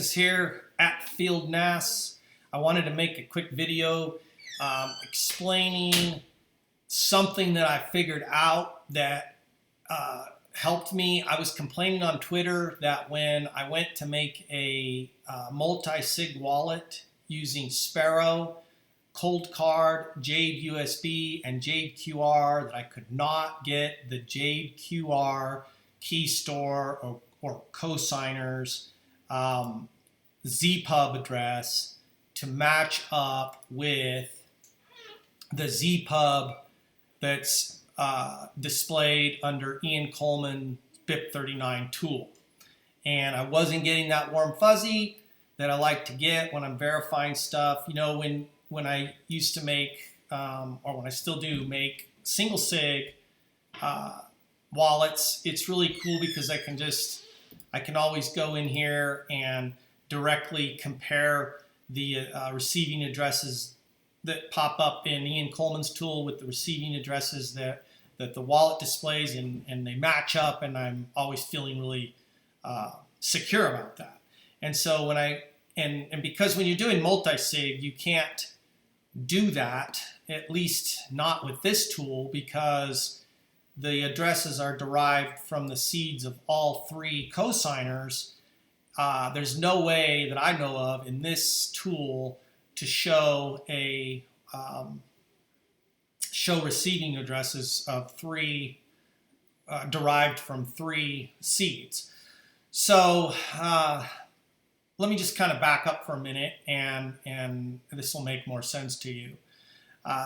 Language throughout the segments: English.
Kansas here at Field NAS. I wanted to make a quick video explaining something that I figured out that helped me. I was complaining on Twitter that when I went to make a multi-sig wallet using Sparrow, Cold Card, Jade USB, and Jade QR, that I could not get the Jade QR key store or cosigners Zpub address to match up with the Zpub that's displayed under Ian Coleman BIP39 tool. And I wasn't getting that warm fuzzy that I like to get when I'm verifying stuff. You know, when I used to make, or when I still do make single sig wallets, it's really cool because I can always go in here and directly compare the receiving addresses that pop up in Ian Coleman's tool with the receiving addresses that the wallet displays, and they match up, and I'm always feeling really secure about that. And so and because when you're doing multi-sig, you can't do that, at least not with this tool, because the addresses are derived from the seeds of all three cosigners. There's no way that I know of in this tool to show show receiving addresses of three derived from three seeds. So let me just kind of back up for a minute, and this will make more sense to you.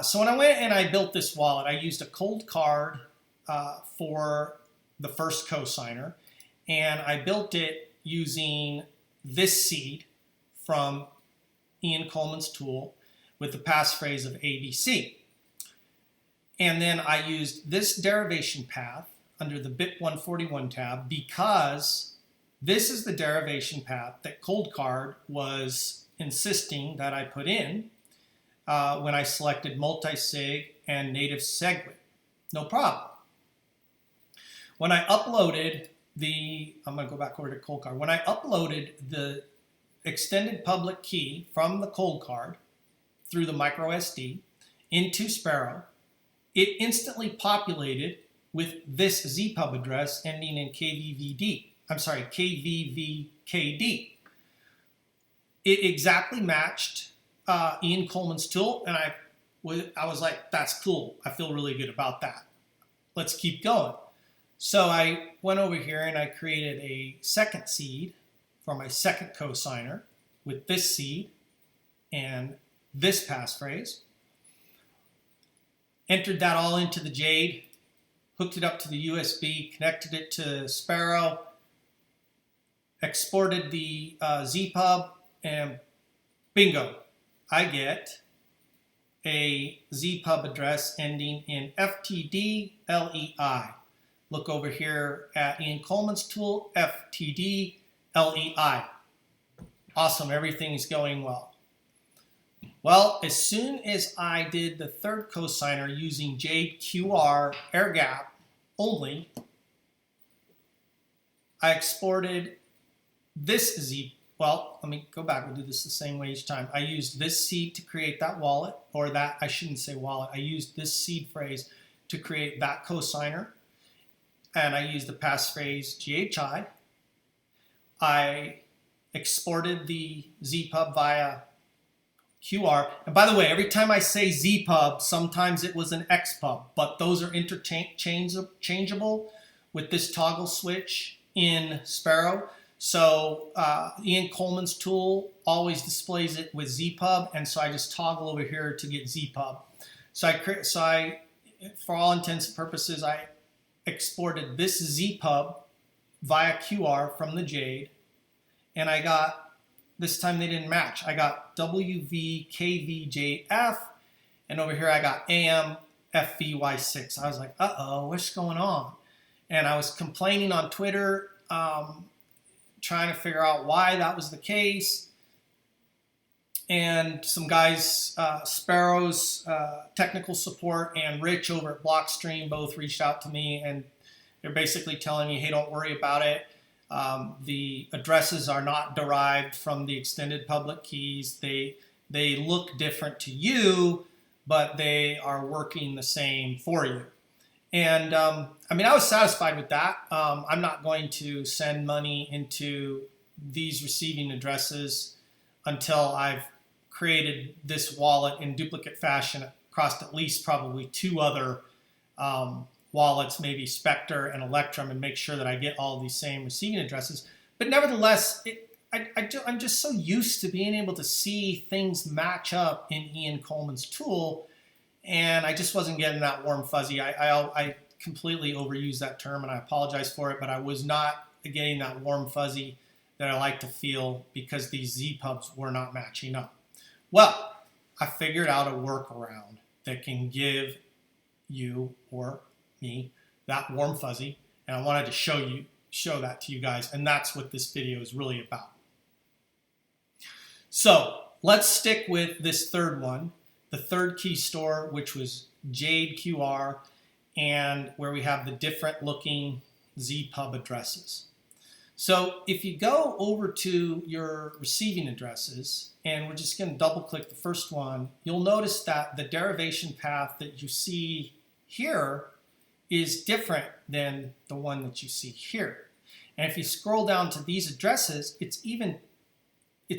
So when I went and I built this wallet, I used a cold card for the first cosigner, and I built it using this seed from Ian Coleman's tool with the passphrase of ABC. And then I used this derivation path under the BIP141 tab because this is the derivation path that Cold Card was insisting that I put in when I selected multi-sig and native SegWit. No problem. When I uploaded I'm going to go back over to Cold Card. When I uploaded the extended public key from the Cold Card through the micro SD into Sparrow, it instantly populated with this Zpub address ending in KVVD. I'm sorry, KVVKD. It exactly matched Ian Coleman's tool, and I was like, that's cool. I feel really good about that. Let's keep going. So I went over here and I created a second seed for my second cosigner with this seed and this passphrase. Entered that all into the Jade, hooked it up to the USB, connected it to Sparrow, exported the Zpub, and bingo, I get a Zpub address ending in FTD-LEI. Look over here at Ian Coleman's tool, FTD-LEI. Awesome, everything's going well. Well, as soon as I did the third cosigner using Jade QR air gap only, I exported this well, let me go back. We'll do this the same way each time. I used this seed to create that wallet, or that, I shouldn't say wallet. I used this seed phrase to create that cosigner, and I used the passphrase GHI. I exported the Zpub via QR. And by the way, every time I say Zpub, sometimes it was an Xpub, but those are interchangeable with this toggle switch in Sparrow. So Ian Coleman's tool always displays it with Zpub, and so I just toggle over here to get Zpub. So I, for all intents and purposes, I exported this Zpub via QR from the Jade, and I got, this time they didn't match. I got WVKVJF, and over here I got AMFVY6. I was like, uh-oh, what's going on? And I was complaining on Twitter, trying to figure out why that was the case. And some guys, Sparrow's technical support and Rich over at Blockstream both reached out to me, and they're basically telling me, hey, don't worry about it. The addresses are not derived from the extended public keys. They look different to you, but they are working the same for you. And I mean, I was satisfied with that. I'm not going to send money into these receiving addresses until I've created this wallet in duplicate fashion across at least probably 2 other wallets, maybe Spectre and Electrum, and make sure that I get all of these same receiving addresses. But nevertheless, I'm just so used to being able to see things match up in Ian Coleman's tool, and I just wasn't getting that warm fuzzy. I completely overused that term, and I apologize for it, but I was not getting that warm fuzzy that I like to feel because these Zpubs were not matching up. Well, I figured out a workaround that can give you or me that warm fuzzy, and I wanted to show that to you guys, and that's what this video is really about. So let's stick with this third one, the third key store, which was Jade QR, and where we have the different looking Zpub addresses. So if you go over to your receiving addresses, and we're just going to double click the first one, you'll notice that the derivation path that you see here is different than the one that you see here. And if you scroll down to these addresses, it's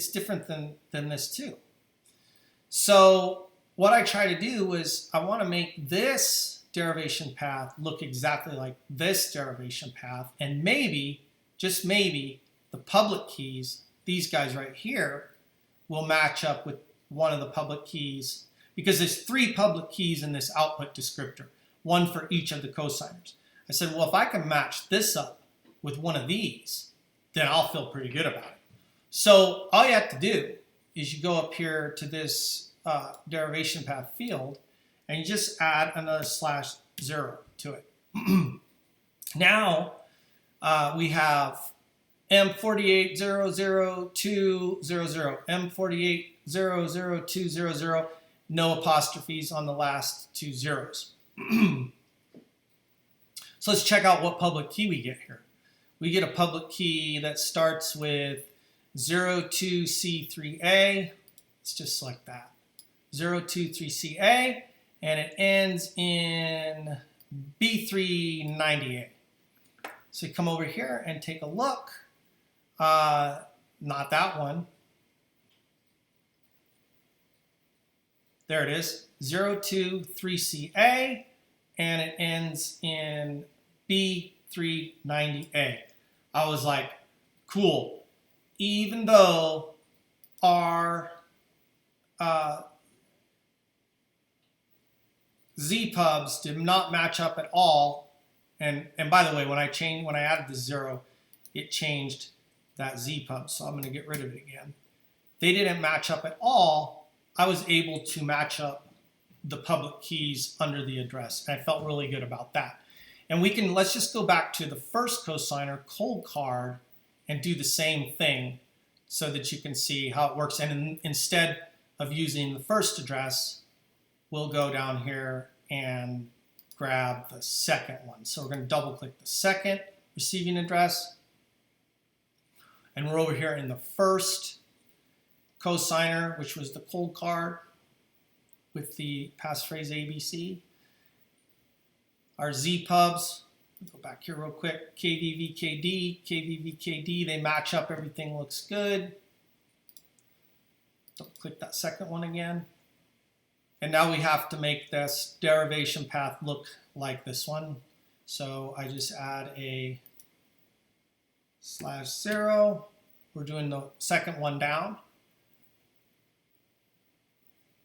different than this too. So what I try to do is I want to make this derivation path look exactly like this derivation path, and maybe, just maybe, the public keys, these guys right here, will match up with one of the public keys, because there's 3 public keys in this output descriptor, 1 for each of the cosigners. I said, well, if I can match this up with one of these, then I'll feel pretty good about it. So all you have to do is you go up here to this derivation path field, and you just add another /0 to it. Now we have M4800200, M4800200, no apostrophes on the last 2 zeros. So let's check out what public key we get here. We get a public key that starts with 02C3A. Let's just select that. 023CA, and it ends in B390A. So you come over here and take a look. Not that one. There it is, 023CA, and it ends in B390A. I was like, cool. Even though our Zpubs did not match up at all, and by the way, when I added the 0, it changed that Zpub, so I'm going to get rid of it again. They didn't match up at all. I was able to match up the public keys under the address, and I felt really good about that. And let's just go back to the first cosigner, cold card, and do the same thing so that you can see how it works. And instead of using the first address, we'll go down here and grab the second one. So we're going to double click the second receiving address, and we're over here in the first cosigner, which was the cold card with the passphrase ABC. Our Zpubs, go back here real quick, KVVKD, KVVKD, they match up, everything looks good. Double click that second one again. And now we have to make this derivation path look like this one. So I just add a /0. We're doing the second one down,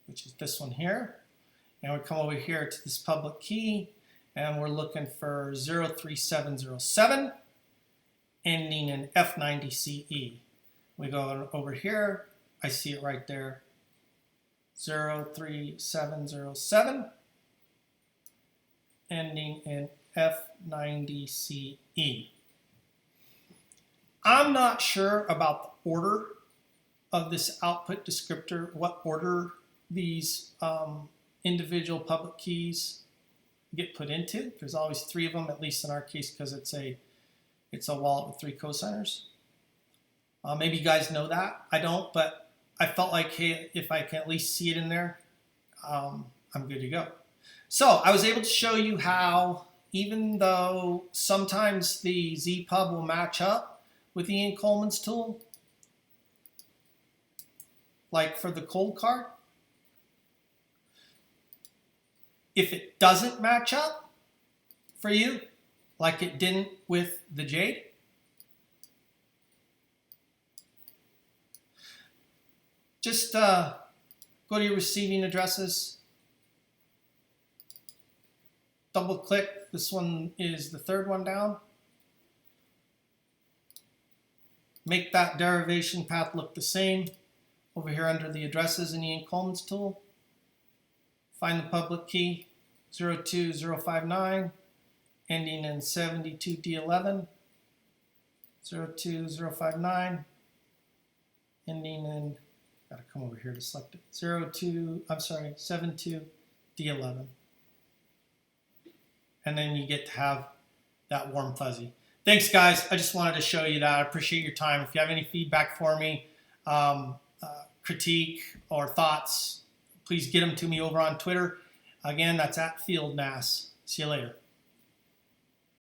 which is this one here. And we come over here to this public key, and we're looking for 03707, ending in F90CE. We go over here, I see it right there, 03707, ending in F90CE. I'm not sure about the order of this output descriptor, what order these individual public keys get put into. There's always 3 of them, at least in our case, because it's It's a wallet with 3 cosigners. Maybe you guys know that. I don't, but I felt like, hey, if I can at least see it in there, I'm good to go. So I was able to show you how, even though sometimes the Zpub will match up with Ian Coleman's tool, like for the cold card, if it doesn't match up for you, like it didn't with the Jade, just go to your receiving addresses, double click. This one is the 3rd one down. Make that derivation path look the same. Over here under the addresses in Ian Coleman's tool, find the public key 02059, ending in 72D11, 02059, ending in, gotta come over here to select it, 72D11. And then you get to have that warm fuzzy. Thanks, guys. I just wanted to show you that. I appreciate your time. If you have any feedback for me, critique or thoughts, please get them to me over on Twitter. Again, that's @FieldNAS. See you later.